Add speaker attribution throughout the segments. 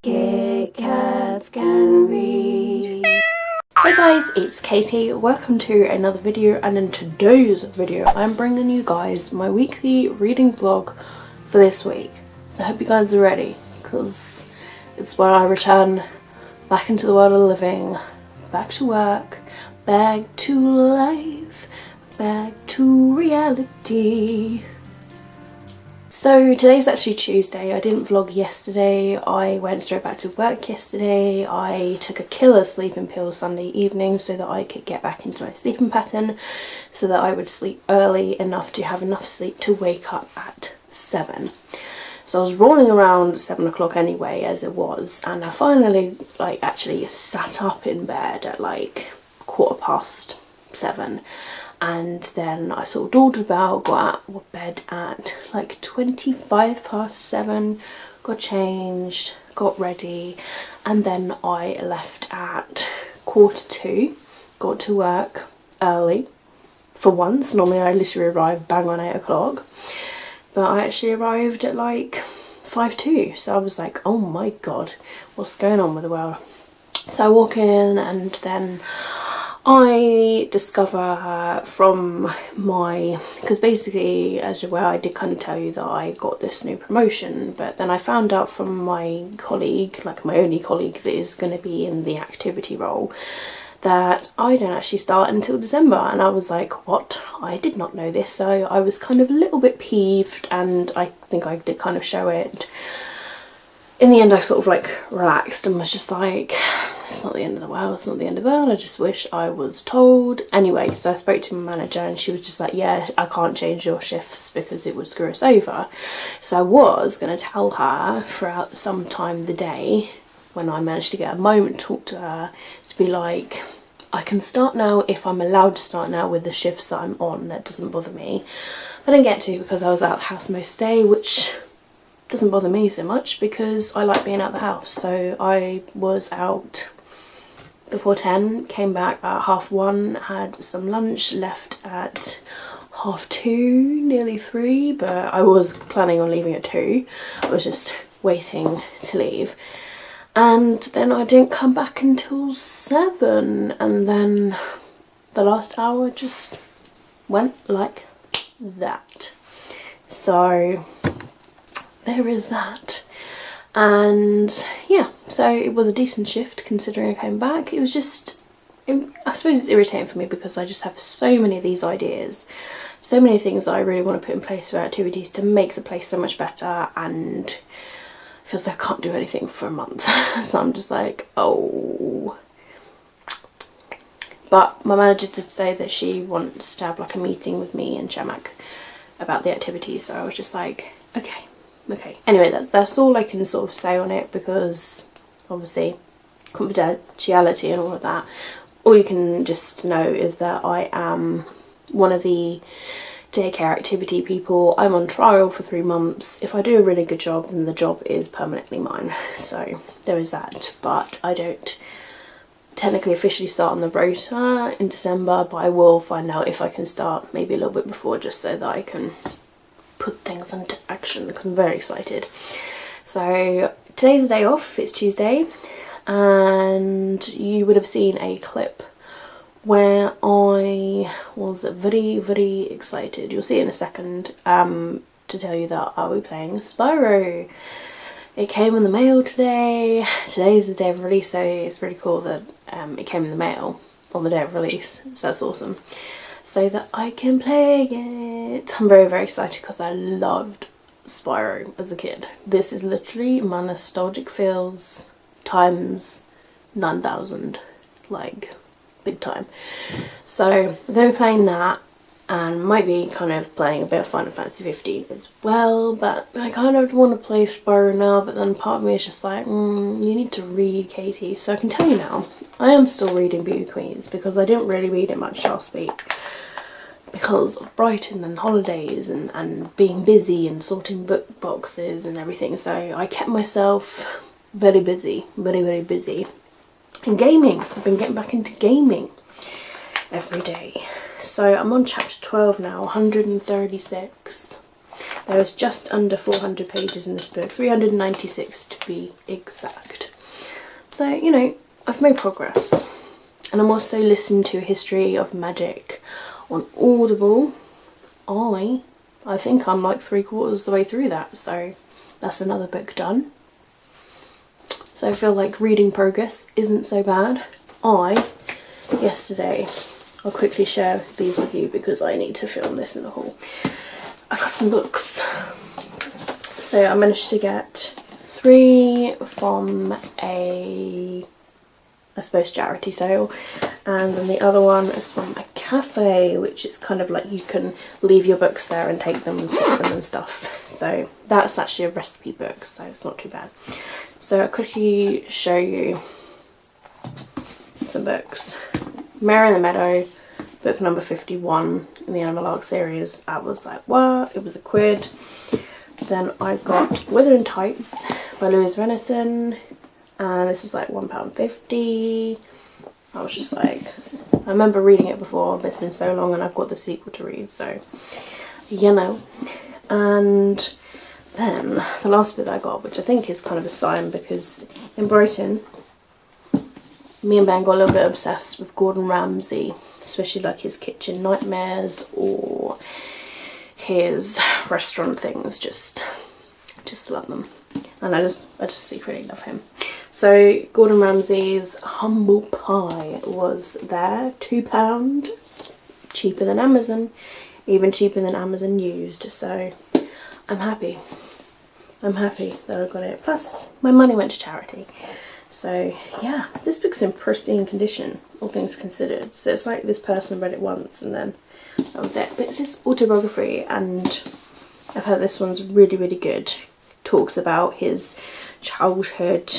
Speaker 1: Kit Kats Can Read. Hey guys, it's Katie. Welcome to another video, and in today's video I'm bringing you guys my weekly reading vlog for this week. So I hope you guys are ready, because it's where I return back into the world of living, back to work, back to life, back to reality. So today's actually Tuesday. I didn't vlog yesterday. I went straight back to work yesterday. I took a killer sleeping pill Sunday evening so that I could get back into my sleeping pattern, so that I would sleep early enough to have enough sleep to wake up at 7. So I was rolling around 7 o'clock anyway as it was, and I finally actually sat up in bed at 7:15. And then I sort of dawdled about, got out of bed at 7:25, got changed, got ready, and then I left at 2:15, got to work early for once. Normally I literally arrive bang on 8 o'clock, but I actually arrived at 5:02, so I was like, oh my god, what's going on with the world? So I walk in, and then I discover from because basically, as you're aware, I did kind of tell you that I got this new promotion, but then I found out from my colleague, my only colleague that is going to be in the activity role, that I don't actually start until December. And I was like, what? I did not know this. So I was kind of a little bit peeved, and I think I did kind of show it. In the end, I sort of relaxed and was just like, it's not the end of the world, it's not the end of the world, I just wish I was told. Anyway, so I spoke to my manager, and she was just like, yeah, I can't change your shifts because it would screw us over. So I was going to tell her throughout some time the day, when I managed to get a moment to talk to her, to be like, I can start now if I'm allowed to start now with the shifts that I'm on. That doesn't bother me. I didn't get to because I was out of the house most day, which doesn't bother me so much because I like being out of the house. So I was out before 10, came back at 1:30, had some lunch, left at 2:30, nearly 3, but I was planning on leaving at 2. I was just waiting to leave. And then I didn't come back until 7, and then the last hour just went like that. So there is that. And yeah, so it was a decent shift considering I came back. It was just, I suppose it's irritating for me because I just have so many of these ideas, so many things that I really want to put in place for activities to make the place so much better, and it feels like I can't do anything for a month. So I'm just like, oh. But my manager did say that she wants to have a meeting with me and Shamak about the activities, so I was just like, okay. Anyway, that's all I can sort of say on it, because obviously confidentiality and all of that. All you can just know is that I am one of the daycare activity people. I'm on trial for 3 months. If I do a really good job, then the job is permanently mine. So there is that. But I don't technically officially start on the rota in December, but I will find out if I can start maybe a little bit before, just so that I can put things into action, because I'm very excited. So today's a day off, it's Tuesday, and you would have seen a clip where I was very, very excited. You'll see it in a second, to tell you that I'll be playing Spyro. It came in the mail today. Today's the day of release, so it's really cool that it came in the mail on the day of release, so that's awesome. So that I can play it. I'm very, very excited because I loved Spyro as a kid. This is literally my nostalgic feels times 9,000, big time. So I'm going to be playing that, and might be kind of playing a bit of Final Fantasy 15 as well, but I kind of want to play Spyro now, but then part of me is just like, you need to read, Katie. So I can tell you now, I am still reading Beauty Queens, because I didn't really read it much last week because of Brighton and holidays and being busy and sorting book boxes and everything. So I kept myself very busy, very, very busy. And gaming, I've been getting back into gaming every day. So I'm on chapter 12 now, 136. There is just under 400 pages in this book, 396 to be exact. So, you know, I've made progress. And I'm also listening to History of Magic on Audible. I think I'm like 3/4 of the way through that, so that's another book done. So I feel like reading progress isn't so bad. Yesterday, I'll quickly share these with you because I need to film this in the haul. I got some books. So I managed to get 3 from a, I suppose, charity sale, and then the other one is from a cafe, which is kind of like you can leave your books there and take them and swap them and stuff. So that's actually a recipe book, so it's not too bad. So I'll quickly show you some books. Mare in the Meadow, book number 51 in the Animal Arc series. I was like, what? It was £1. Then I got Wuthering Tights by Louise Renison, and this was like £1.50. I was just like, I remember reading it before, but it's been so long and I've got the sequel to read, so, you know. And then the last bit I got, which I think is kind of a sign, because in Brighton, me and Ben got a little bit obsessed with Gordon Ramsay, especially like his kitchen nightmares or his restaurant things. Just love them, and I just secretly love him. So Gordon Ramsay's humble pie was there, £2, cheaper than Amazon, even cheaper than Amazon used. So I'm happy that I got it. Plus my money went to charity. So yeah, this book's in pristine condition, all things considered. So it's like this person read it once and then that was it. But it's his autobiography, and I've heard this one's really, really good. Talks about his childhood,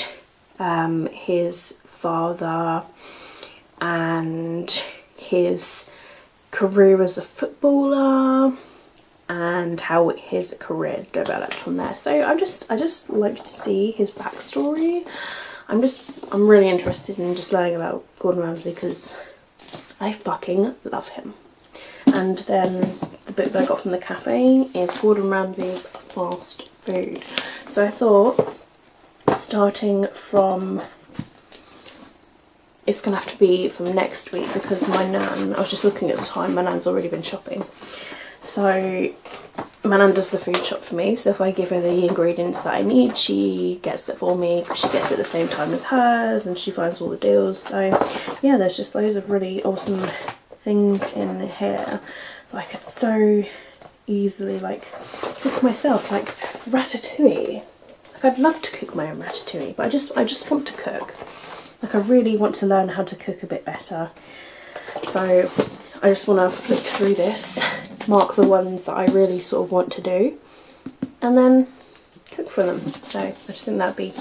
Speaker 1: his father, and his career as a footballer, and how his career developed from there. So I just like to see his backstory. I'm really interested in just learning about Gordon Ramsay because I fucking love him. And then the book that I got from the cafe is Gordon Ramsay's Fast Food. So I thought, starting from, it's going to have to be from next week because my nan, I was just looking at the time, my nan's already been shopping. So my nan does the food shop for me, so if I give her the ingredients that I need, she gets it for me. She gets it at the same time as hers and she finds all the deals. So yeah, there's just loads of really awesome things in here that I could so easily like cook myself, like ratatouille. Like I'd love to cook my own ratatouille, but I just want to cook. Like I really want to learn how to cook a bit better. So I just want to flick through this, mark the ones that I really sort of want to do, and then cook for them. So I just think that'd be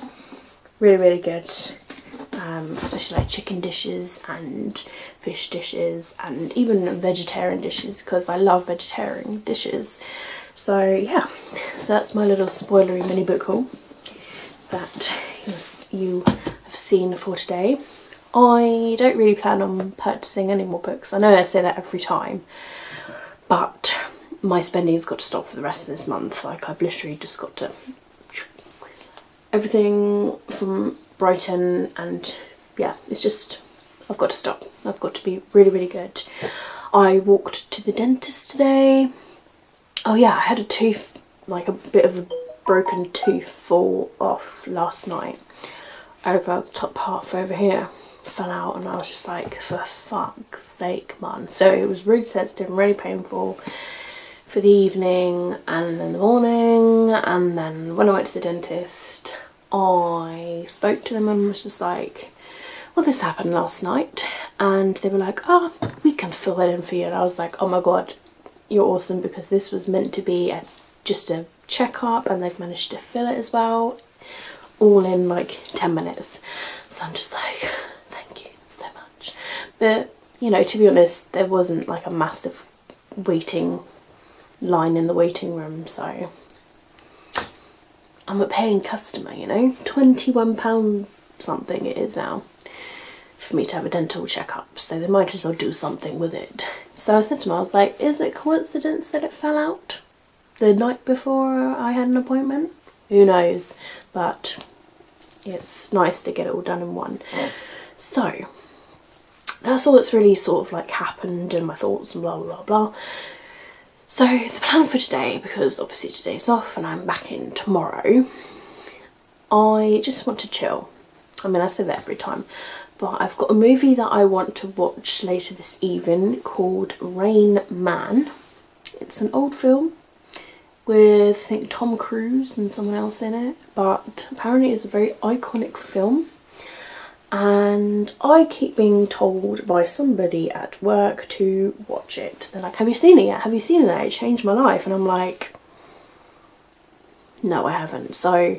Speaker 1: really, really good, especially like chicken dishes and fish dishes and even vegetarian dishes, because I love vegetarian dishes. So yeah, so that's my little spoilery mini book haul that you have seen for today. I don't really plan on purchasing any more books. I know I say that every time, but my spending's got to stop for the rest of this month. Like I've literally just got to, everything from Brighton, and yeah, it's just, I've got to stop. I've got to be really, really good. I walked to the dentist today. Oh yeah, I had a tooth, like a bit of a broken tooth fall off last night. Over the top half over here fell out, and I was just like, for fuck's sake, man. So it was really sensitive and really painful for the evening and in the morning. And then when I went to the dentist, I spoke to them and was just like, well, this happened last night. And they were like, oh, we can fill it in for you. And I was like, oh my god, you're awesome, because this was meant to be just a checkup and they've managed to fill it as well, all in like 10 minutes. So I'm just like, thank you so much. But, you know, to be honest, there wasn't like a massive waiting line in the waiting room, so I'm a paying customer, you know, £21 something it is now for me to have a dental checkup, so they might as well do something with it. So I said to him, I was like, is it coincidence that it fell out? the night before I had an appointment. Who knows? But it's nice to get it all done in one. So that's all that's really sort of like happened in my thoughts and blah blah blah. So the plan for today, because obviously today's off and I'm back in tomorrow, I just want to chill. I mean, I say that every time, but I've got a movie that I want to watch later this evening called Rain Man. It's an old film with, I think, Tom Cruise and someone else in it, but apparently it's a very iconic film. And I keep being told by somebody at work to watch it. They're like, have you seen it yet? Have you seen it yet? It changed my life. And I'm like, no, I haven't. So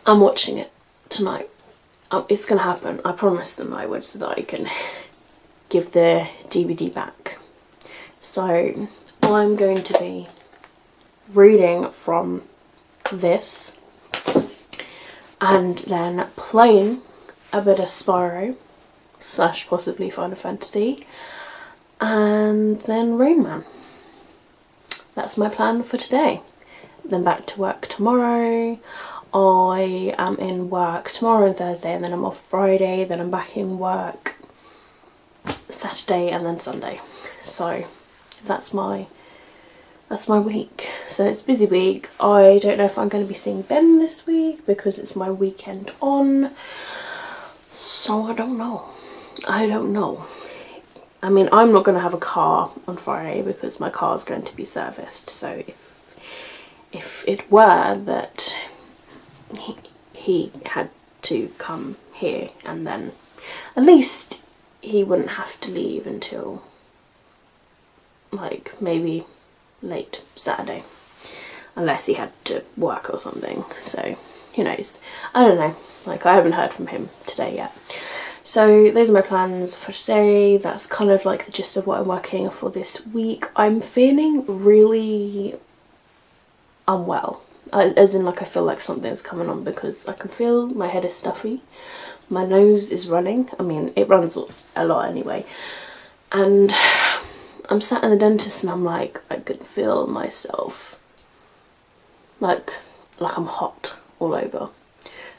Speaker 1: I'm watching it tonight. It's going to happen. I promised them I would, so that I can give the DVD back. So I'm going to be reading from this and then playing a bit of Spyro / possibly Final Fantasy, and then Rain Man. That's my plan for today. Then back to work tomorrow. I am in work tomorrow and Thursday, and then I'm off Friday, then I'm back in work Saturday and then Sunday. So that's my week. So it's a busy week. I don't know if I'm going to be seeing Ben this week because it's my weekend on. So I don't know. I mean, I'm not going to have a car on Friday because my car is going to be serviced. So if it were that he had to come here, and then at least he wouldn't have to leave until like maybe late Saturday, unless he had to work or something. So who knows? I don't know. Like, I haven't heard from him today yet. So those are my plans for today. That's kind of like the gist of what I'm working for this week. I'm feeling really unwell, as in like I feel like something's coming on, because I can feel my head is stuffy, my nose is running. I mean, it runs a lot anyway, and I'm sat in the dentist and I'm like, I can feel myself like I'm hot all over.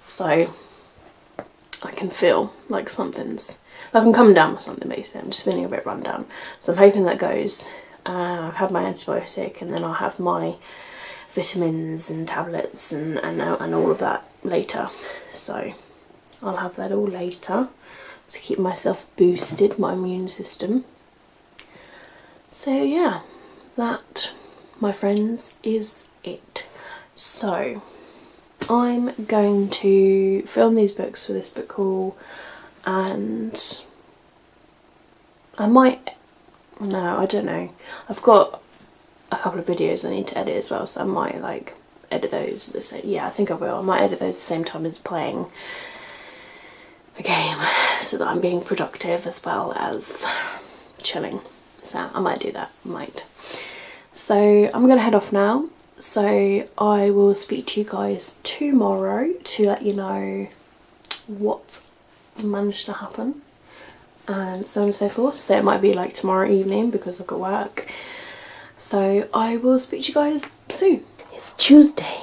Speaker 1: So I can feel like something's, like I'm coming down with something basically. I'm just feeling a bit run down. So I'm hoping that goes. I've had my antibiotic, and then I'll have my vitamins and tablets and all of that later. So I'll have that all later to keep myself boosted, my immune system. So yeah, that, my friends, is it. So I'm going to film these books for this book haul, and I might, no, I don't know, I've got a couple of videos I need to edit as well, so I might like edit those at the same, yeah, I think I will. I might edit those at the same time as playing the game, so that I'm being productive as well as chilling. So I might do that, So I'm going to head off now. So I will speak to you guys tomorrow to let you know what managed to happen and so on and so forth. So it might be like tomorrow evening because I've got work. So I will speak to you guys soon. It's Tuesday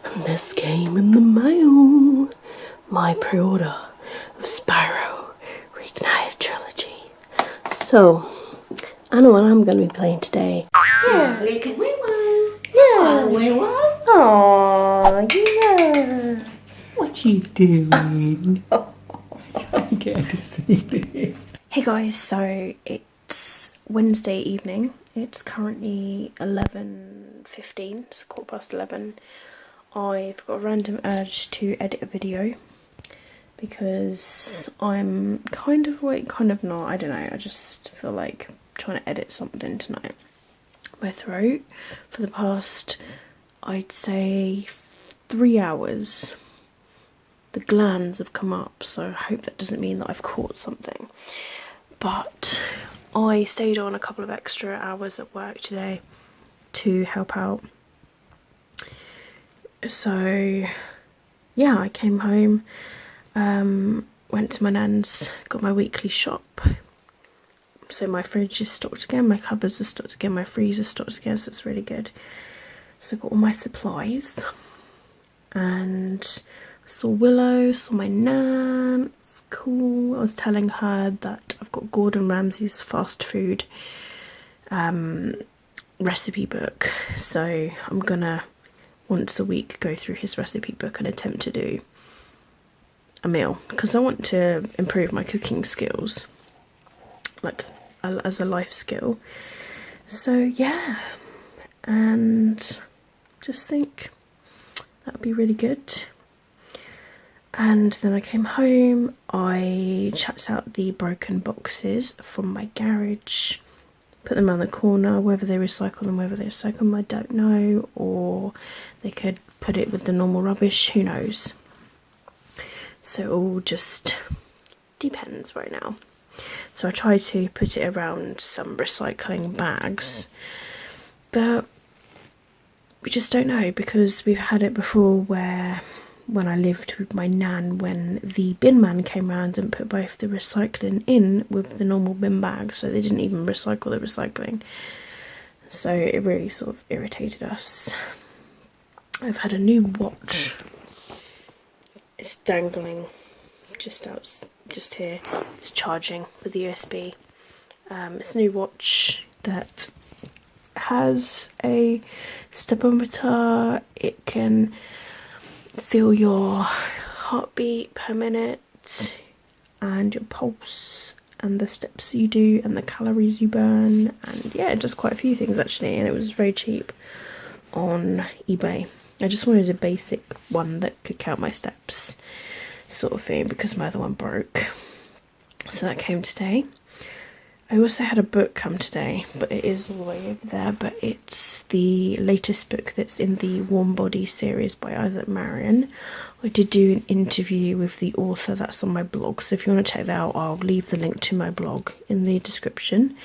Speaker 1: and this came in the mail. My pre-order of Spyro Reignited Trilogy. So I know what I'm going to be playing today.
Speaker 2: Yeah, look at my one.
Speaker 1: Yeah.
Speaker 2: My one.
Speaker 1: Aww, yeah.
Speaker 2: What you doing? I get to see it.
Speaker 1: Hey guys, so it's Wednesday evening. It's currently 11:15, it's 11:15. I've got a random urge to edit a video because I'm kind of awake, kind of not, I don't know, I just feel like trying to edit something tonight. My throat, for the past, I'd say 3 hours, the glands have come up, so I hope that doesn't mean that I've caught something. But I stayed on a couple of extra hours at work today to help out. So yeah, I came home, went to my nan's, got my weekly shop, So my fridge is stocked again, my cupboards are stocked again, my freezer's stocked again, so it's really good. So I got all my supplies, and I saw Willow, saw my nan. It's cool. I was telling her that I've got Gordon Ramsay's fast food recipe book, so I'm gonna once a week go through his recipe book and attempt to do a meal, because I want to improve my cooking skills, like as a life skill. So yeah, and just think that'd be really good. And then I came home, I chucked out the broken boxes from my garage, put them on the corner. Whether they recycle them, I don't know, or they could put it with the normal rubbish, who knows. So it all just depends right now. So I try to put it around some recycling bags, but we just don't know, because we've had it before where when I lived with my nan, when the bin man came round and put both the recycling in with the normal bin bags, so they didn't even recycle the recycling. So it really sort of irritated us. I've had a new watch. It's dangling just here. It's charging with the USB. It's a new watch that has a stepometer. It can feel your heartbeat per minute and your pulse and the steps you do and the calories you burn, and yeah, just quite a few things actually, and it was very cheap on eBay. I just wanted a basic one that could count my steps sort of thing, because my other one broke. So that came today. I also had a book come today, but it is all the way over there, but it's the latest book that's in the Warm Body series by Isaac Marion. I did do an interview with the author that's on my blog, so if you want to check that out, I'll leave the link to my blog in the description.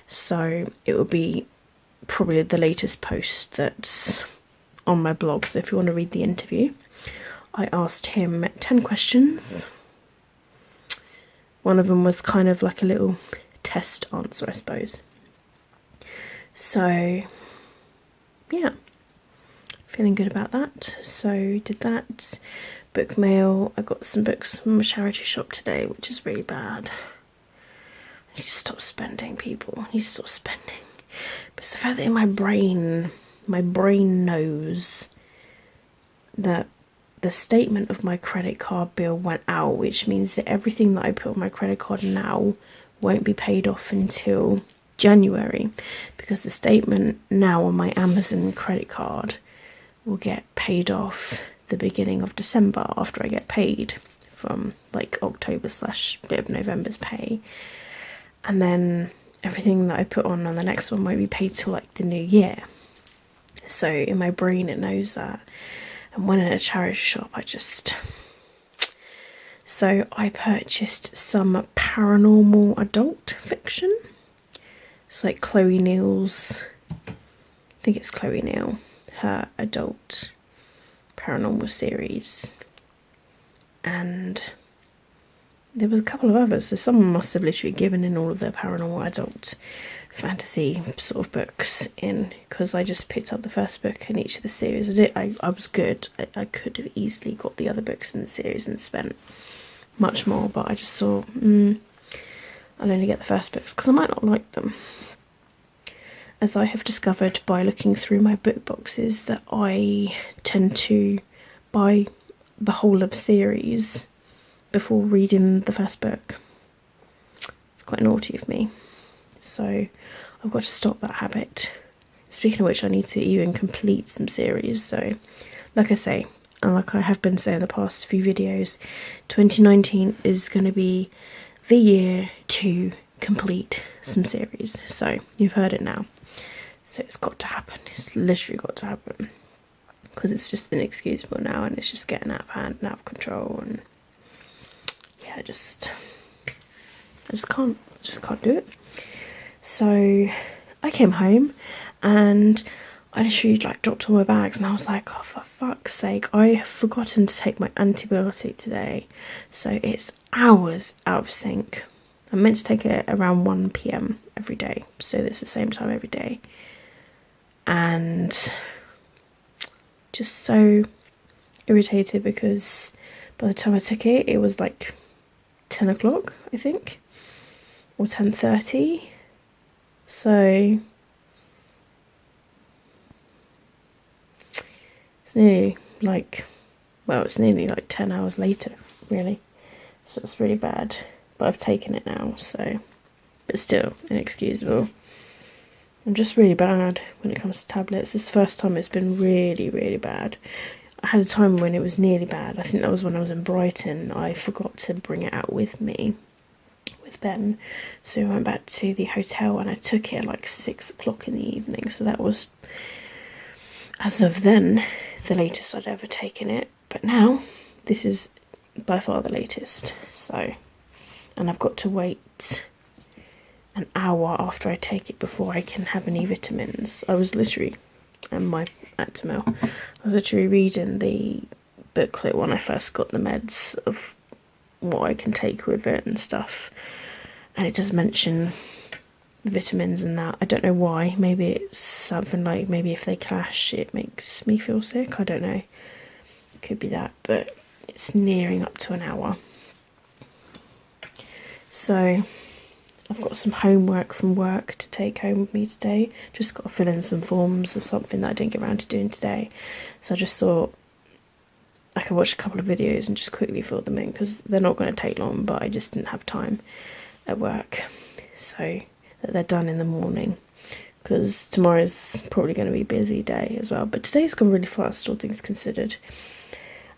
Speaker 1: So it will be probably the latest post that's on my blog, so if you want to read the interview. I asked him 10 questions. One of them was kind of like a little test answer, I suppose. So yeah, feeling good about that. So did that. Book mail. I got some books from a charity shop today, which is really bad. I need to stop spending, people. I need to stop spending. But it's the fact that in my brain knows that the statement of my credit card bill went out, which means that everything that I put on my credit card now won't be paid off until January, because the statement now on my Amazon credit card will get paid off the beginning of December, after I get paid from like October / bit of November's pay, and then everything that I put on the next one won't be paid till like the new year. So in my brain it knows that. And when in a charity shop, so I purchased some paranormal adult fiction. It's like Chloe Neal's, I think it's Chloe Neal, her adult paranormal series. And there was a couple of others, so someone must have literally given in all of their paranormal adult fantasy sort of books in, because I just picked up the first book in each of the series. I was good. I could have easily got the other books in the series and spent much more, but I just thought, I'll only get the first books because I might not like them. As I have discovered by looking through my book boxes, that I tend to buy the whole of series before reading the first book. It's quite naughty of me. So I've got to stop that habit. Speaking of which, I need to even complete some series. So like I say, and like I have been saying in the past few videos, 2019 is going to be the year to complete some series. So you've heard it now. So it's got to happen. It's literally got to happen. Because it's just inexcusable now, and it's just getting out of hand and out of control. And yeah, I just can't do it. So I came home and I literally like dropped all my bags, and I was like, oh, for fuck's sake, I have forgotten to take my antibiotic today. So it's hours out of sync. I'm meant to take it around 1 p.m. every day, so it's the same time every day. And just so irritated because by the time I took it, it was like 10 o'clock, I think, or 10:30. So it's nearly like, well, it's nearly like 10 hours later, really. So it's really bad. But I've taken it now, so, but still inexcusable. I'm just really bad when it comes to tablets. This is the first time it's been really, really bad. I had a time when it was nearly bad. I think that was when I was in Brighton. I forgot to bring it out with me, with Ben. So we went back to the hotel and I took it at like 6 o'clock in the evening. So that was, as of then, the latest I'd ever taken it. But now, this is by far the latest. So, and I've got to wait an hour after I take it before I can have any vitamins. I was literally, and my Actimel, I was literally reading the booklet when I first got the meds of what I can take with it and stuff, and it does mention vitamins and that. I don't know why. Maybe it's something like, maybe if they clash it makes me feel sick. I don't know, it could be that, but it's nearing up to an hour. So I've got some homework from work to take home with me today. Just got to fill in some forms of something that I didn't get around to doing today. So I just thought I could watch a couple of videos and just quickly fill them in, because they're not going to take long, but I just didn't have time at work. So that they're done in the morning, because tomorrow's probably going to be a busy day as well. But today's gone really fast, all things considered.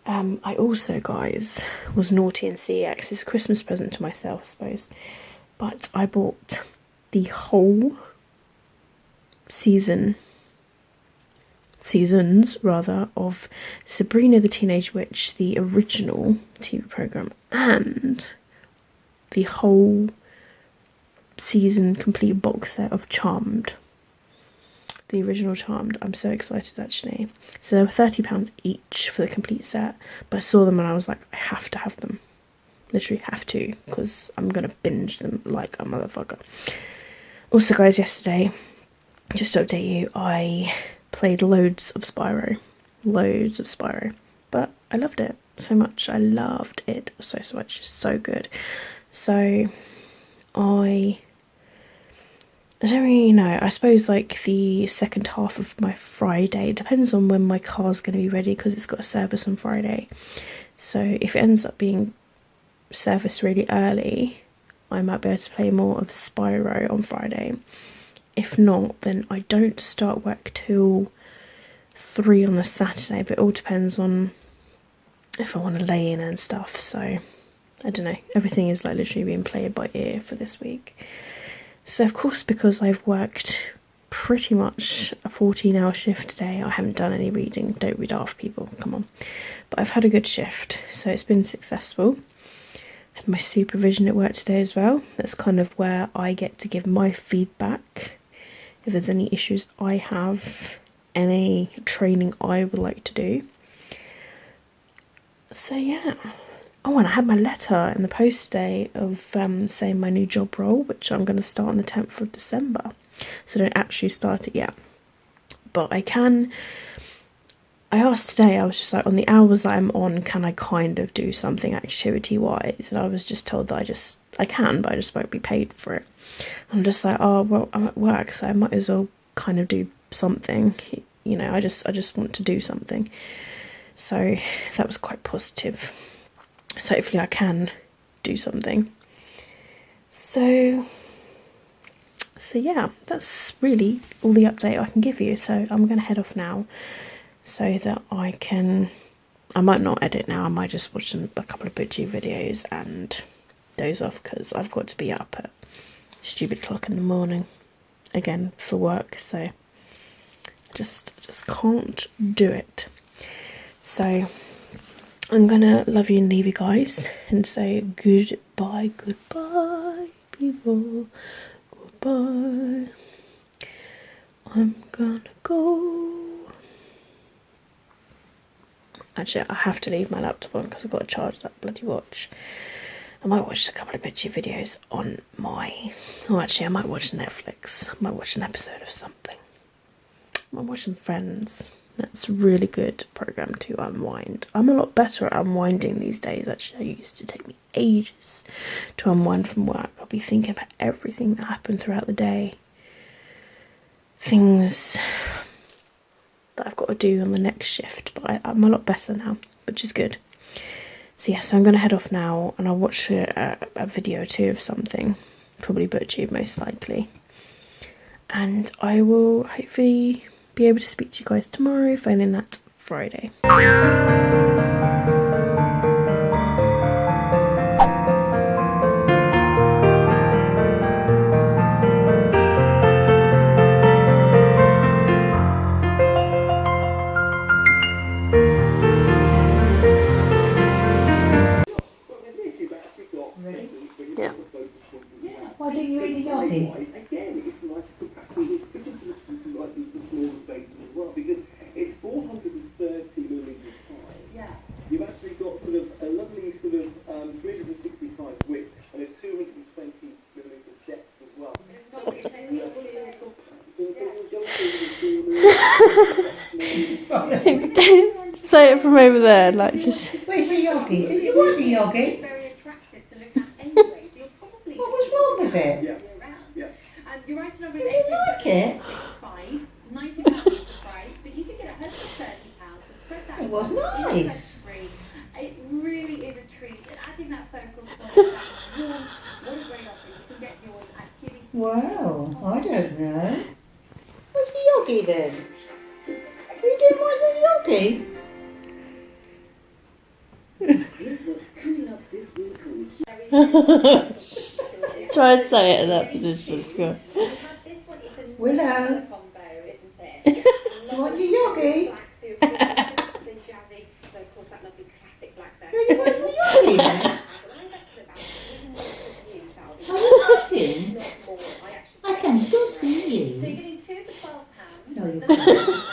Speaker 1: I also, guys, was naughty in CEX. It's a Christmas present to myself, I suppose. But I bought the whole seasons of Sabrina the Teenage Witch, the original TV programme, and the whole season complete box set of Charmed. The original Charmed. I'm so excited, actually. So they were £30 each for the complete set, but I saw them and I was like, I have to have them. Literally have to, because I'm going to binge them like a motherfucker. Also, guys, yesterday, just to update you, I played loads of Spyro. But I loved it so much. I loved it so much. It's so good. So I don't really know. I suppose like the second half of my Friday, it depends on when my car's going to be ready, because it's got a service on Friday. So if it ends up being service really early, I might be able to play more of Spyro on Friday. If not, then I don't start work till 3 on the Saturday, but it all depends on if I want to lay in and stuff. So I don't know, everything is like literally being played by ear for this week. So of course, because I've worked pretty much a 14-hour shift today, I haven't done any reading. Don't read after people, come on. But I've had a good shift, so it's been successful. Had my supervision at work today as well. That's kind of where I get to give my feedback. If there's any issues I have, any training I would like to do. So yeah. Oh, and I had my letter in the post today of saying my new job role, which I'm going to start on the 10th of December. So I don't actually start it yet. But I can. I asked today, I was just like, on the hours that I'm on, can I kind of do something activity-wise? And I was just told that I can, but I just won't be paid for it. I'm just like, oh, well, I'm at work, so I might as well kind of do something. You know, I just want to do something. So that was quite positive. So hopefully I can do something. So yeah, that's really all the update I can give you. So I'm going to head off now, so that I might not edit now, I might just watch a couple of butchie videos and doze off, because I've got to be up at stupid clock in the morning again for work, so I just can't do it. So I'm gonna love you and leave you guys and say goodbye, people, goodbye. I'm gonna go. Actually, I have to leave my laptop on because I've got to charge that bloody watch. I might watch a couple of bitchy videos on my... Oh, actually, I might watch Netflix. I might watch an episode of something. I might watch some Friends. That's a really good program to unwind. I'm a lot better at unwinding these days, actually. It used to take me ages to unwind from work. I'll be thinking about everything that happened throughout the day. Things that I've got to do on the next shift. But I'm a lot better now, which is good. So yeah, so I'm going to head off now and I'll watch a video or two of something. Probably BookTube, most likely. And I will hopefully be able to speak to you guys tomorrow, failing that Friday. Yeah.
Speaker 2: Why don't you eat a yogi?
Speaker 3: Because it's 430 millilitres high. Yeah. You've actually got sort of a lovely sort of 365 width and a 220 millilitres depth as well.
Speaker 1: Say it from over there, like just...
Speaker 2: Where's your yogi? Did you want a yogi?
Speaker 4: Very attractive to look at anyway. So you're probably
Speaker 2: What was wrong with it?
Speaker 3: Yeah.
Speaker 4: around.
Speaker 3: Yeah.
Speaker 4: And you're right number
Speaker 2: Did you like it?
Speaker 4: £90 is the price, but you can get it home for £30 to spread that.
Speaker 2: It was nice.
Speaker 4: Free. It really is a treat. And adding that focal point, that warm, what a great offer. You can get yours at Kitty.
Speaker 2: Well, I don't know. What's the yogi then? You didn't want the yogi?
Speaker 1: Try and say it in that position. Go.
Speaker 2: Willow, do you want your yogi? No, you want your yogi then? Are you hiding? I can still see
Speaker 4: So
Speaker 2: you.
Speaker 4: you're getting two for £12.
Speaker 2: No, you can't.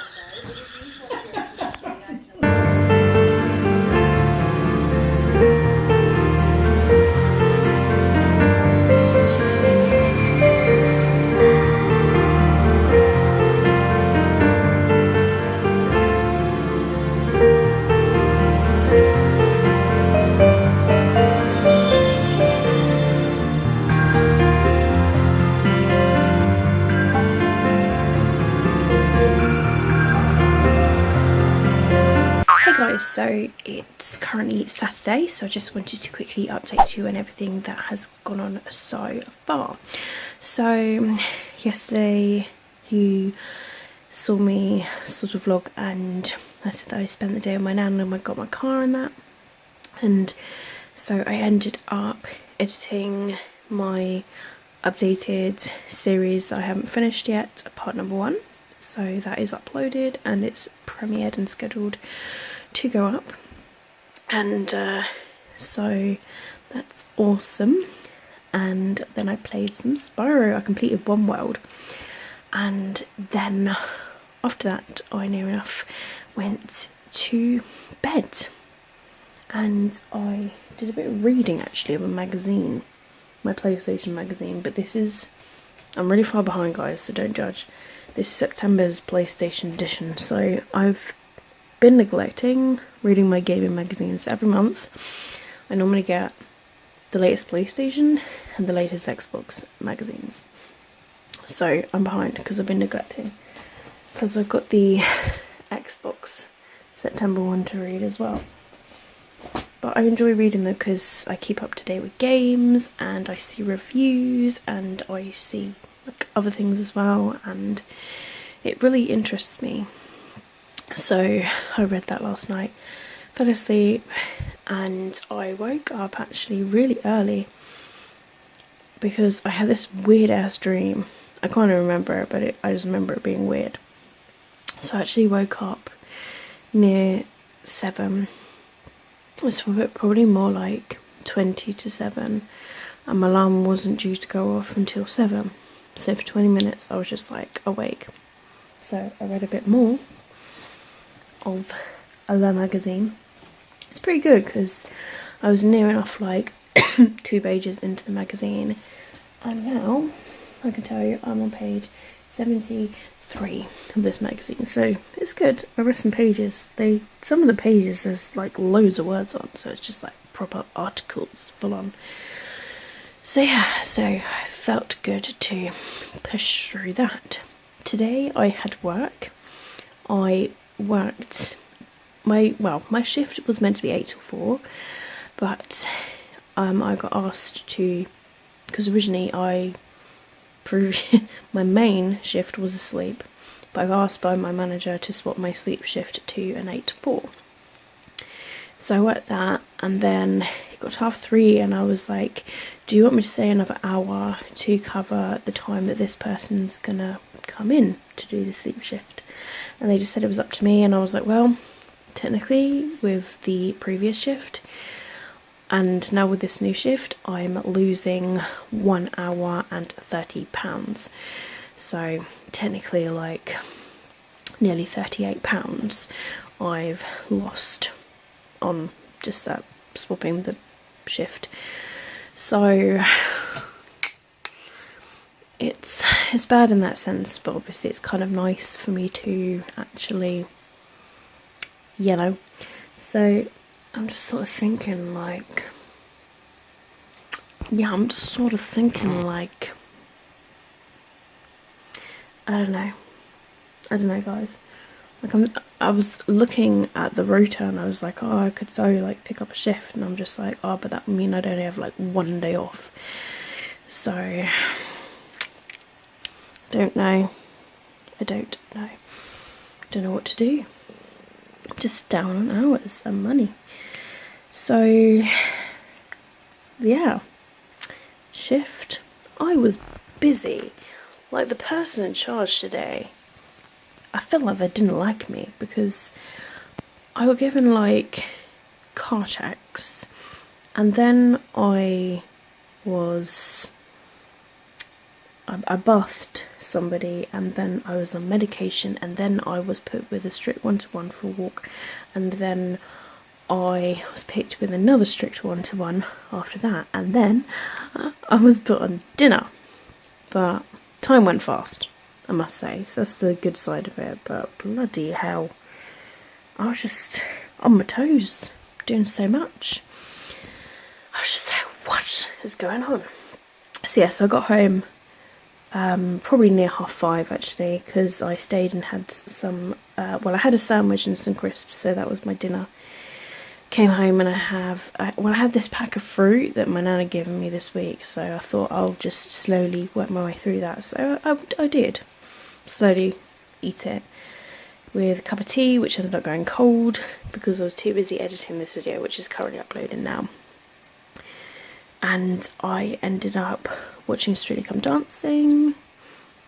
Speaker 1: Hey guys, so it's currently Saturday, so I just wanted to quickly update you on everything that has gone on so far. So yesterday you saw me sort of vlog and I said that I spent the day with my nan and I got my car and that, and so I ended up editing my updated series I haven't finished yet, part number 1. So that is uploaded and it's premiered and scheduled to go up, and so that's awesome. And then I played some Spyro. I completed one world, and then after that I near enough went to bed and I did a bit of reading actually of a magazine, my PlayStation magazine, but this is, I'm really far behind guys, so don't judge. This is September's PlayStation edition, so I've been neglecting reading my gaming magazines. Every month I normally get the latest PlayStation and the latest Xbox magazines, so I'm behind because I've been neglecting, because I've got the Xbox September one to read as well. But I enjoy reading them because I keep up to date with games and I see reviews and I see like other things as well, and it really interests me. So I read that last night, fell asleep, and I woke up actually really early because I had this weird ass dream. I can't even remember it, but I just remember it being weird. So I actually woke up near 7. It was probably more like 20 to 7, and my alarm wasn't due to go off until 7. So for 20 minutes I was just like awake. So I read a bit more of the magazine. It's pretty good because I was near enough like 2 pages into the magazine, and now I can tell you I'm on page 73 of this magazine, so it's good. I read some pages. Some of the pages there's like loads of words on, so it's just like proper articles full on. So yeah, so I felt good to push through that. Today I had work. I worked my shift was meant to be 8 till 4, but I got asked to, because originally my main shift was asleep, but I got asked by my manager to swap my sleep shift to an 8 to 4. So I worked that, and then it got to 3:30 and I was like, do you want me to stay another hour to cover the time that this person's gonna come in to do the sleep shift? And they just said it was up to me, and I was like, well, technically with the previous shift and now with this new shift, I'm losing 1 hour and £30. So technically like nearly £38 I've lost on just that swapping the shift. So it's bad in that sense, but obviously it's kind of nice for me to actually, you know. So I'm just sort of thinking like, yeah, I'm just sort of thinking like, I don't know guys. Like I was looking at the rota and I was like, oh, I could so like pick up a shift, and I'm just like, oh, but that would mean I'd only have like 1 day off. So I don't know what to do. I'm just down on hours and money. So yeah, shift. I was busy. Like the person in charge today, I felt like they didn't like me because I got given like car checks, and then I bathed somebody, and then I was on medication, and then I was put with a strict 1-to-1 for a walk, and then I was picked with another strict 1-to-1 after that, and then I was put on dinner. But time went fast, I must say, so that's the good side of it. But bloody hell, I was just on my toes doing so much. I was just like, what is going on? So yes, I got home probably near 5:30 actually, because I stayed and had some I had a sandwich and some crisps, so that was my dinner. Came home and I had this pack of fruit that my nana given me this week, so I thought I'll just slowly work my way through that. So I did slowly eat it with a cup of tea, which ended up going cold because I was too busy editing this video, which is currently uploading now. And I ended up watching Strictly Come Dancing.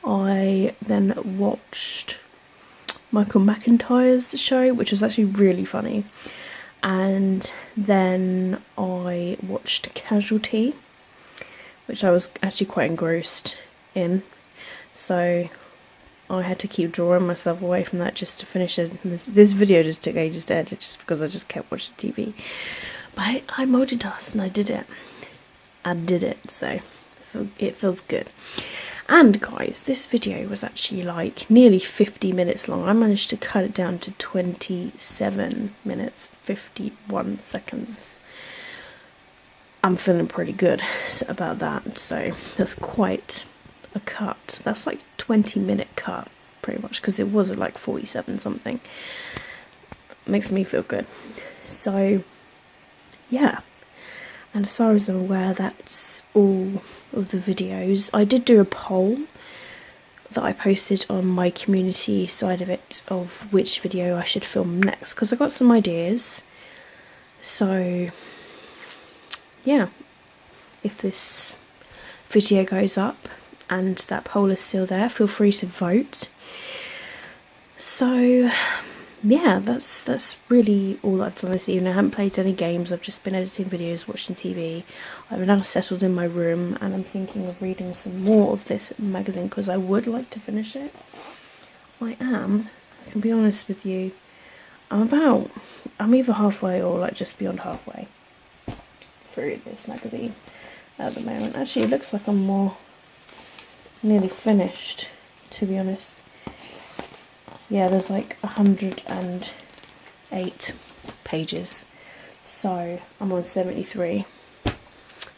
Speaker 1: I then watched Michael McIntyre's show, which was actually really funny. And then I watched Casualty, which I was actually quite engrossed in. So I had to keep drawing myself away from that just to finish it. This video just took ages to edit just because I just kept watching TV. But I multitasked and I did it. So it feels good. And guys, this video was actually like nearly 50 minutes long. I managed to cut it down to 27 minutes, 51 seconds. I'm feeling pretty good about that. So that's quite a cut. That's like 20-minute cut pretty much, because it was at like 47 something. Makes me feel good. So yeah. And as far as I'm aware, that's all of the videos. I did do a poll that I posted on my community side of it of which video I should film next, because I got some ideas. So yeah, if this video goes up and that poll is still there, feel free to vote. So yeah, that's really all I've done this evening. I haven't played any games, I've just been editing videos, watching TV. I've now settled in my room and I'm thinking of reading some more of this magazine because I would like to finish it. I can be honest with you, I'm either halfway or like just beyond halfway. through this magazine at the moment. Actually, it looks like I'm more nearly finished, to be honest. Yeah, there's like 108 pages, so I'm on 73.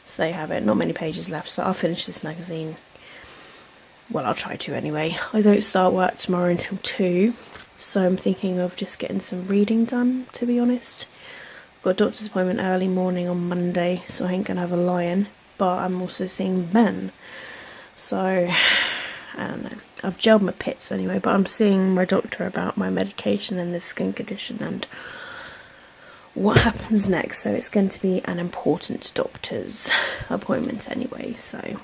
Speaker 1: So there you have it, not many pages left, so I'll finish this magazine. Well, I'll try to anyway. I don't start work tomorrow until 2, so I'm thinking of just getting some reading done, to be honest. I've got a doctor's appointment early morning on Monday, so I ain't gonna have a lie-in, but I'm also seeing Ben. So, I don't know. I've gelled my pits anyway, but I'm seeing my doctor about my medication and this skin condition and what happens next. So it's going to be an important doctor's appointment anyway. So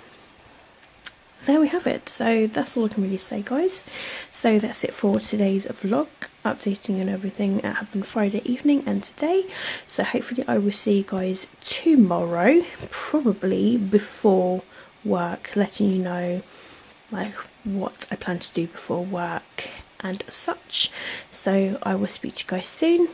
Speaker 1: there we have it. So that's all I can really say, guys. So that's it for today's vlog, updating on everything that happened Friday evening and today. So hopefully I will see you guys tomorrow, probably before work, letting you know like what I plan to do before work and such. So I will speak to you guys soon.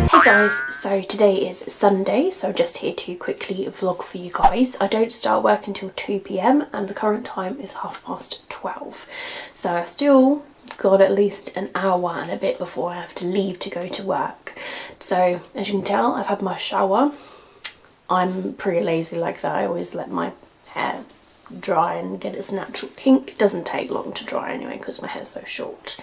Speaker 1: Hey guys, so today is Sunday, so I'm just here to quickly vlog for you guys. I don't start work until 2 PM and the current time is 12:30. So I've still got at least an hour and a bit before I have to leave to go to work. So as you can tell, I've had my shower. I'm pretty lazy like that. I always let my hair dry and get its natural kink. It doesn't take long to dry anyway because my hair's so short.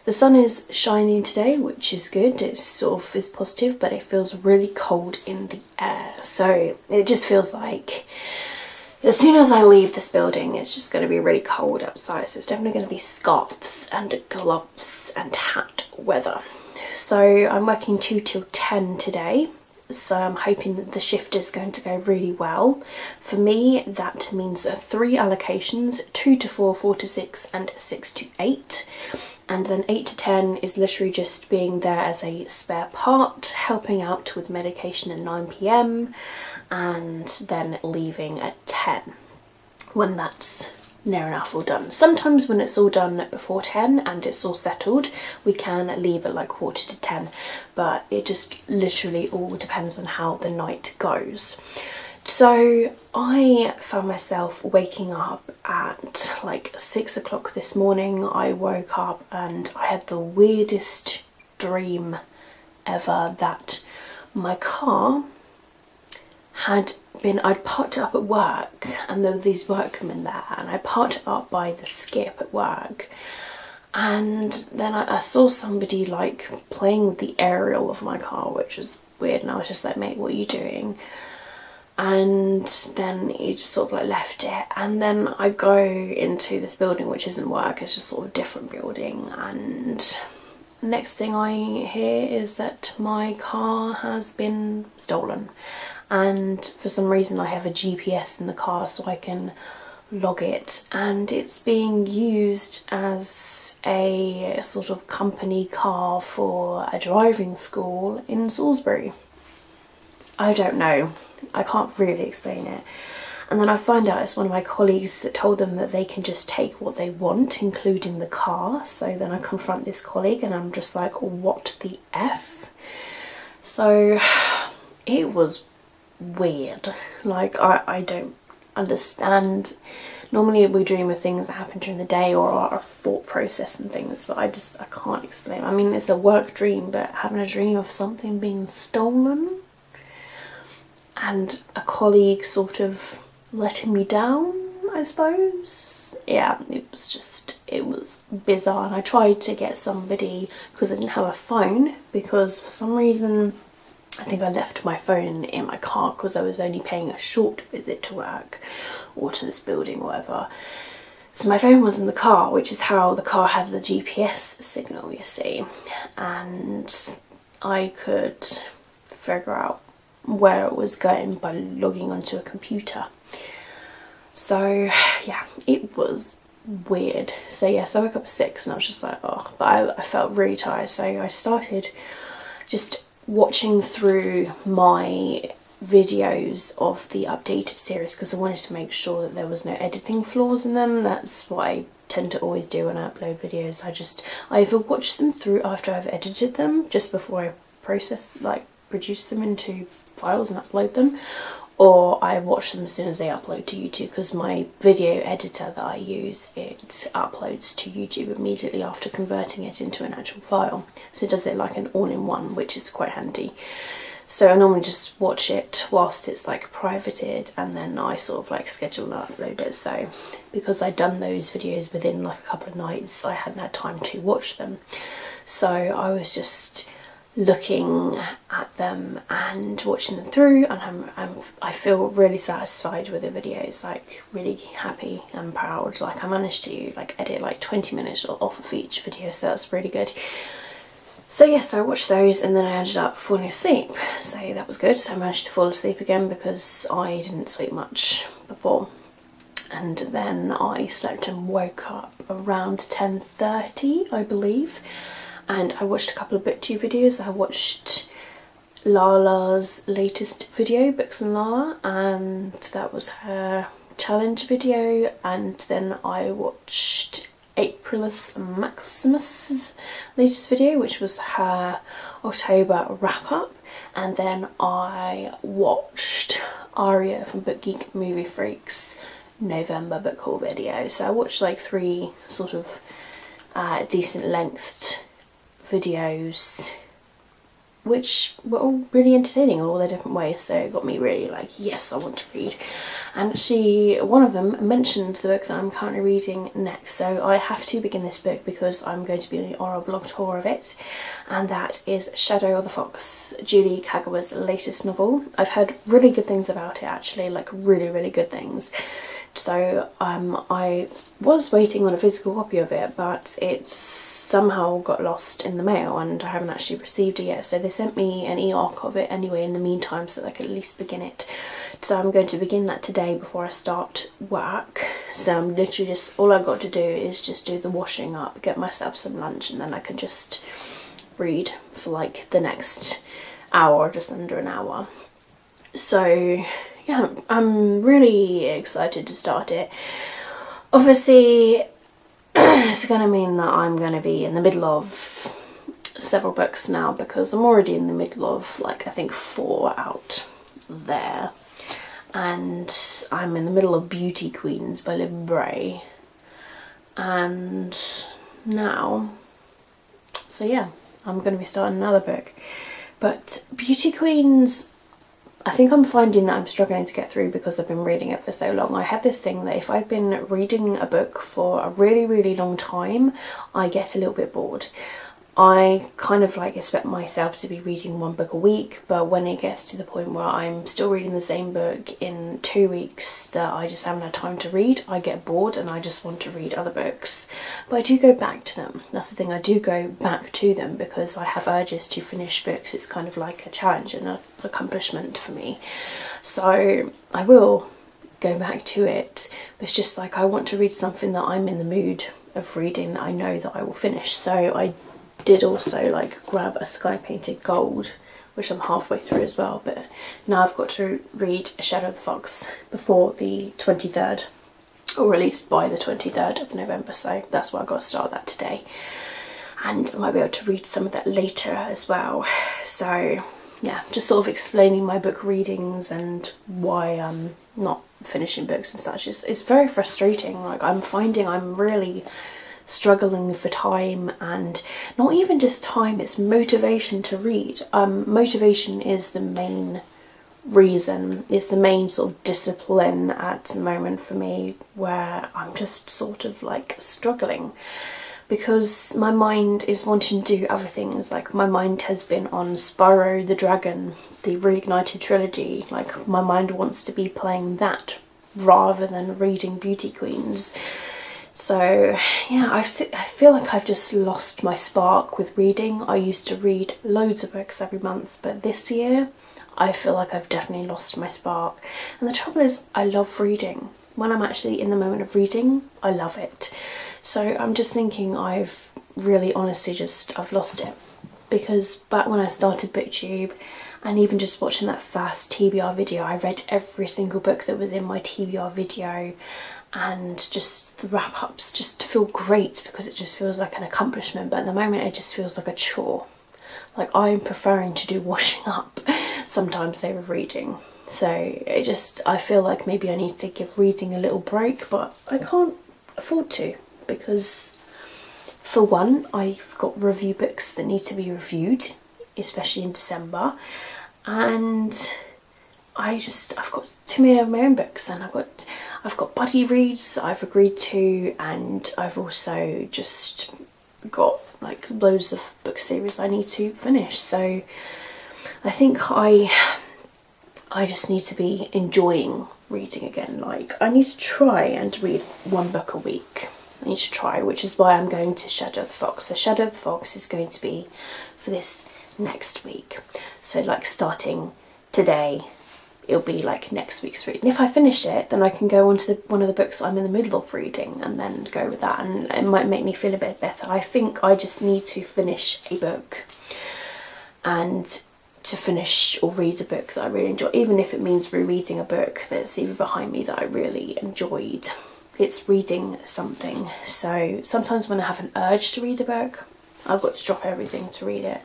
Speaker 1: The sun is shining today, which is good. It sort of is positive, but it feels really cold in the air. So it just feels like as soon as I leave this building, it's just going to be really cold outside. So it's definitely going to be scarves and gloves and hat weather. So I'm working 2 till 10 today. So I'm hoping that the shift is going to go really well. For me, that means 3 allocations, 2 to 4, 4 to 6 and 6 to 8. And then 8 to 10 is literally just being there as a spare part, helping out with medication at 9 PM and then leaving at 10 when that's near enough all done. Sometimes when it's all done before 10 and it's all settled, we can leave at like 9:45, but it just literally all depends on how the night goes. So I found myself waking up at like 6 o'clock this morning. I woke up and I had the weirdest dream ever that my car had been, I'd parked it up at work and there were these workmen there and I parked it up by the skip at work, and then I saw somebody like playing with the aerial of my car, which was weird, and I was just like, mate, what are you doing? And then he just sort of like left it, and then I go into this building which isn't work, it's just sort of a different building, and the next thing I hear is that my car has been stolen. And for some reason I have a GPS in the car so I can log it, and it's being used as a sort of company car for a driving school in Salisbury. I don't know, I can't really explain it. And then I find out it's one of my colleagues that told them that they can just take what they want, including the car. So then I confront this colleague and I'm just like, what the F? So it was weird. Like I don't understand. Normally we dream of things that happen during the day or our thought process and things, but I can't explain. I mean, it's a work dream, but having a dream of something being stolen and a colleague sort of letting me down, I suppose. Yeah, it was bizarre. And I tried to get somebody, because I didn't have a phone, because for some reason I think I left my phone in my car because I was only paying a short visit to work or to this building or whatever. So my phone was in the car, which is how the car had the GPS signal, you see. And I could figure out where it was going by logging onto a computer. So yeah, it was weird. So yeah, so I woke up at 6 and I was just like, oh, but I felt really tired. So I started just watching through my videos of the updated series because I wanted to make sure that there was no editing flaws in them. That's what I tend to always do when I upload videos. I either watch them through after I've edited them, just before I produce them into files and upload them, or I watch them as soon as they upload to YouTube, because my video editor that I use, it uploads to YouTube immediately after converting it into an actual file. So it does it like an all-in-one, which is quite handy. So I normally just watch it whilst it's like privated, and then I sort of like schedule and upload it. So because I'd done those videos within like a couple of nights, I hadn't had time to watch them. So I was just looking at them and watching them through, and I feel really satisfied with the videos, like really happy and proud. Like I managed to like edit like 20 minutes off of each video, so that's really good. So yes, I watched those and then I ended up falling asleep, so that was good. So I managed to fall asleep again because I didn't sleep much before. And then I slept and woke up around 10:30, I believe. And I watched a couple of BookTube videos. I watched Lala's latest video, Books and Lala, and that was her challenge video. And then I watched Aprilis Maximus's latest video, which was her October wrap-up. And then I watched Aria from Book Geek Movie Freaks November book haul video. So I watched like 3 sort of decent lengthed videos, which were all really entertaining in all their different ways, so it got me really like, yes, I want to read. And one of them mentioned the book that I'm currently reading next, so I have to begin this book because I'm going to be on a blog tour of it, and that is Shadow of the Fox, Julie Kagawa's latest novel. I've heard really good things about it, actually, like really, really good things. So I was waiting on a physical copy of it, but it's somehow got lost in the mail and I haven't actually received it yet. So they sent me an e-arc of it anyway in the meantime, so that I could at least begin it. So I'm going to begin that today before I start work. So I'm literally just, all I've got to do is just do the washing up, get myself some lunch, and then I can just read for like the next hour, just under an hour. So yeah, I'm really excited to start it. Obviously, it's going to mean that I'm going to be in the middle of several books now, because I'm already in the middle of like I think 4 out there. And I'm in the middle of Beauty Queens by Liv Bray. And now, so yeah, I'm going to be starting another book. But Beauty Queens, I think I'm finding that I'm struggling to get through because I've been reading it for so long. I have this thing that if I've been reading a book for a really, really long time, I get a little bit bored. I kind of like expect myself to be reading 1 book a week, but when it gets to the point where I'm still reading the same book in 2 weeks that I just haven't had time to read, I get bored and I just want to read other books. But I do go back to them. That's the thing, I do go back to them because I have urges to finish books. It's kind of like a challenge and an accomplishment for me. So I will go back to it. It's just like I want to read something that I'm in the mood of reading, that I know that I will finish. So I did also like grab a Sky Painted Gold, which I'm halfway through as well, but now I've got to read Shadow of the Fox before the 23rd, or released by the 23rd of November, so that's why I've got to start that today. And I might be able to read some of that later as well. So yeah, just sort of explaining my book readings and why I'm not finishing books and such. It's very frustrating. Like I'm finding I'm really struggling for time, and not even just time, it's motivation to read. Motivation is the main reason, it's the main sort of discipline at the moment for me, where I'm just sort of like struggling because my mind is wanting to do other things. Like my mind has been on Spyro the Dragon, the Reignited trilogy. Like my mind wants to be playing that rather than reading Beauty Queens. So yeah, I feel like I've just lost my spark with reading. I used to read loads of books every month, but this year I feel like I've definitely lost my spark. And the trouble is, I love reading. When I'm actually in the moment of reading, I love it. So I'm just thinking I've really honestly I've lost it. Because back when I started BookTube And even just watching that first TBR video, I read every single book that was in my TBR video, and just the wrap-ups just feel great because it just feels like an accomplishment, but at the moment it just feels like a chore. Like, I'm preferring to do washing up sometimes over reading. So I feel like maybe I need to give reading a little break, but I can't afford to, because for one, I've got review books that need to be reviewed, especially in December, and I've got too many of my own books, and I've got buddy reads that I've agreed to, and I've also just got like loads of book series I need to finish. So I think I just need to be enjoying reading again. Like, I need to try and read one book a week. I need to try, which is why I'm going to Shadow the Fox. So Shadow the Fox is going to be for this next week. So like starting today, it'll be like next week's read. And if I finish it, then I can go on to one of the books I'm in the middle of reading and then go with that, and it might make me feel a bit better. I think I just need to finish a book, and to finish or read a book that I really enjoy, even if it means rereading a book that's even behind me that I really enjoyed. It's reading something. So sometimes when I have an urge to read a book, I've got to drop everything to read it.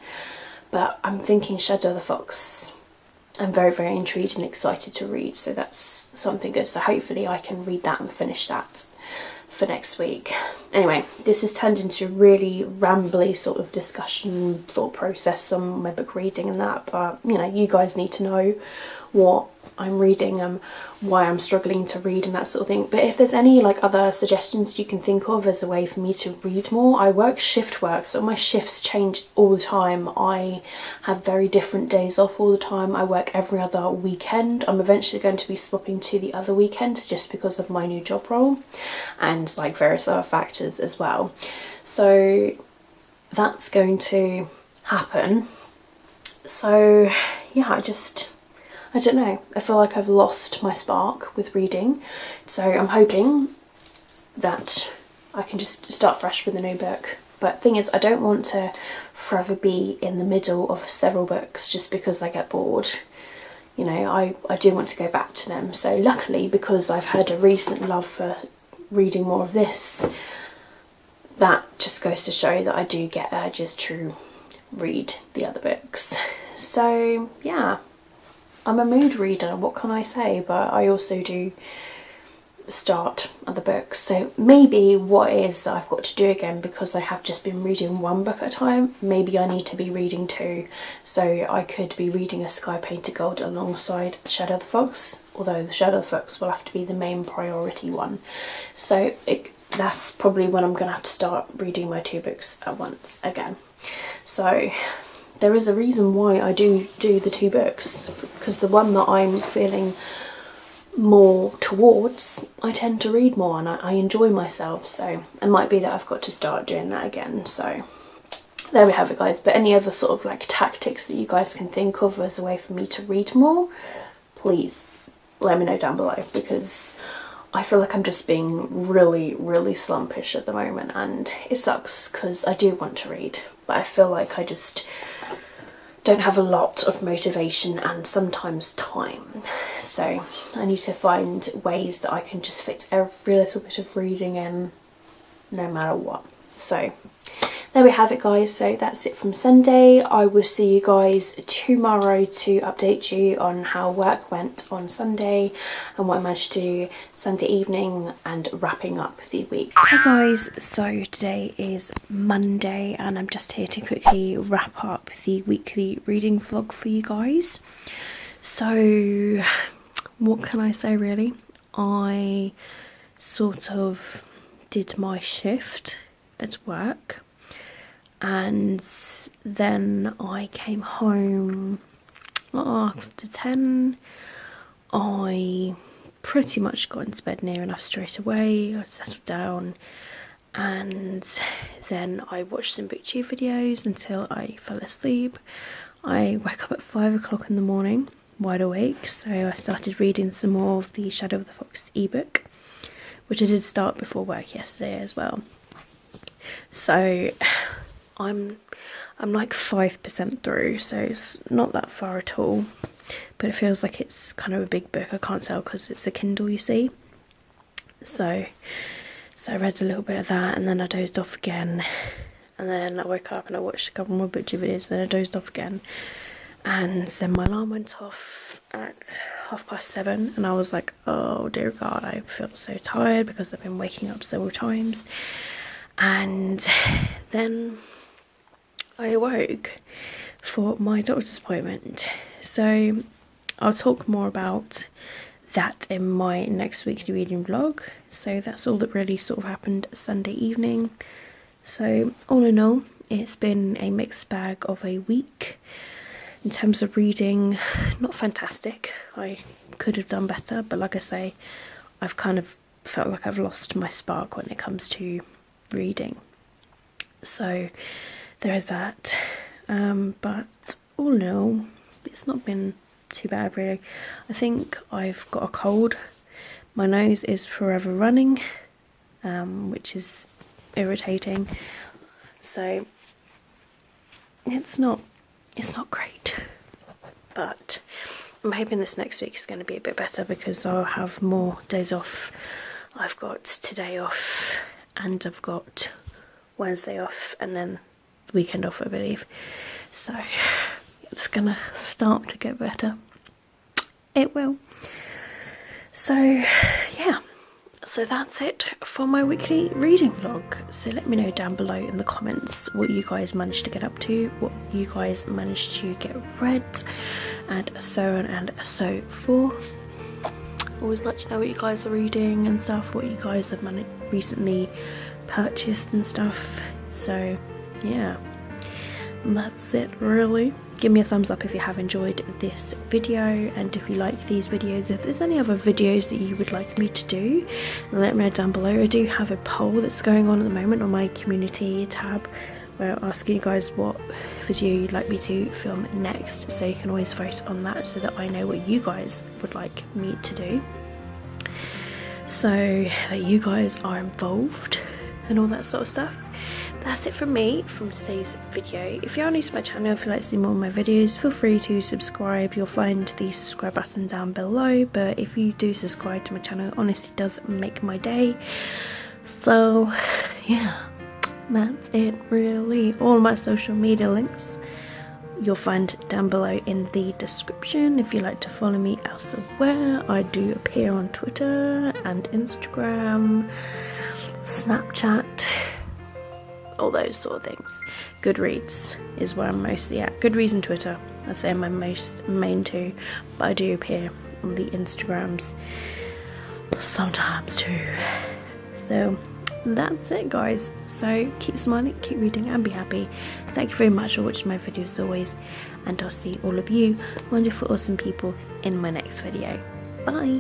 Speaker 1: But I'm thinking Shadow the Fox, I'm very, very intrigued and excited to read, so that's something good. So hopefully I can read that and finish that for next week. Anyway, this has turned into a really rambly sort of discussion, thought process on my book reading and that, but you know, you guys need to know what I'm reading and why I'm struggling to read and that sort of thing. But if there's any like other suggestions you can think of as a way for me to read more, I work shift work, so my shifts change all the time. I have very different days off all the time. I work every other weekend. I'm eventually going to be swapping to the other weekends just because of my new job role and like various other factors as well. So that's going to happen. So yeah, I don't know, I feel like I've lost my spark with reading, so I'm hoping that I can just start fresh with a new book. But thing is, I don't want to forever be in the middle of several books just because I get bored. You know, I do want to go back to them. So luckily, because I've had a recent love for reading more of this, that just goes to show that I do get urges to read the other books. So yeah, I'm a mood reader, what can I say, but I also do start other books. So maybe what it is that I've got to do again, because I have just been reading one book at a time, maybe I need to be reading two. So I could be reading A Sky Painted Gold alongside Shadow of the Fox, although the Shadow of the Fox will have to be the main priority one. So that's probably when I'm going to have to start reading my two books at once again. So there is a reason why I do the two books, because the one that I'm feeling more towards, I tend to read more and I enjoy myself, so it might be that I've got to start doing that again. So there we have it, guys. But any other sort of like tactics that you guys can think of as a way for me to read more, please let me know down below, because I feel like I'm just being really, really slumpish at the moment, and it sucks because I do want to read, but I feel like I just don't have a lot of motivation and sometimes time. So I need to find ways that I can just fit every little bit of reading in, no matter what. So there we have it, guys. So that's it from Sunday. I will see you guys tomorrow to update you on how work went on Sunday and what I managed to do Sunday evening and wrapping up the week. Hi guys, so today is Monday and I'm just here to quickly wrap up the weekly reading vlog for you guys. So what can I say really? I sort of did my shift at work, and then I came home after 10. I pretty much got into bed near enough straight away. I settled down and then I watched some booktube videos until I fell asleep. I woke up at 5 o'clock in the morning, wide awake, so I started reading some more of the Shadow of the Fox ebook, which I did start before work yesterday as well. So I'm like 5% through, so it's not that far at all, but it feels like it's kind of a big book. I can't tell because it's a Kindle, you see. So I read a little bit of that, and then I dozed off again, and then I woke up and I watched a couple more BookTube videos, then I dozed off again, and then my alarm went off at 7:30, and I was like, oh dear God, I feel so tired because I've been waking up several times. And then I awoke for my doctor's appointment, so I'll talk more about that in my next weekly reading vlog. So that's all that really sort of happened Sunday evening. So all in all, it's been a mixed bag of a week. In terms of reading, not fantastic. I could have done better, but like I say, I've kind of felt like I've lost my spark when it comes to reading. So there is that. But all in all, it's not been too bad really. I think I've got a cold. My nose is forever running, which is irritating. So it's not great, but I'm hoping this next week is going to be a bit better because I'll have more days off. I've got today off and I've got Wednesday off and then the weekend off, I believe. So it's gonna start to get better. It will. So yeah, so that's it for my weekly reading vlog. So let me know down below in the comments what you guys managed to get up to, what you guys managed to get read, and so on and so forth. Always like to know what you guys are reading and stuff, what you guys have recently purchased and stuff. So yeah, that's it really. Give me a thumbs up if you have enjoyed this video, and if you like these videos, if there's any other videos that you would like me to do, let me know down below. I do have a poll that's going on at the moment on my community tab where I'm asking you guys what video you'd like me to film next, so you can always vote on that so that I know what you guys would like me to do, so that you guys are involved and all that sort of stuff. That's it from me from today's video. If you are new to my channel, if you'd like to see more of my videos, feel free to subscribe. You'll find the subscribe button down below, but if you do subscribe to my channel, it honestly does make my day. So yeah, that's it really. All my social media links you'll find down below in the description. If you'd like to follow me elsewhere, I do appear on Twitter and Instagram, Snapchat, all those sort of things. Goodreads is where I'm mostly at. Goodreads and Twitter, I say my main two, but I do appear on the Instagrams sometimes too. So that's it guys. So keep smiling, keep reading and be happy. Thank you very much for watching my videos as always, and I'll see all of you wonderful awesome people in my next video. Bye.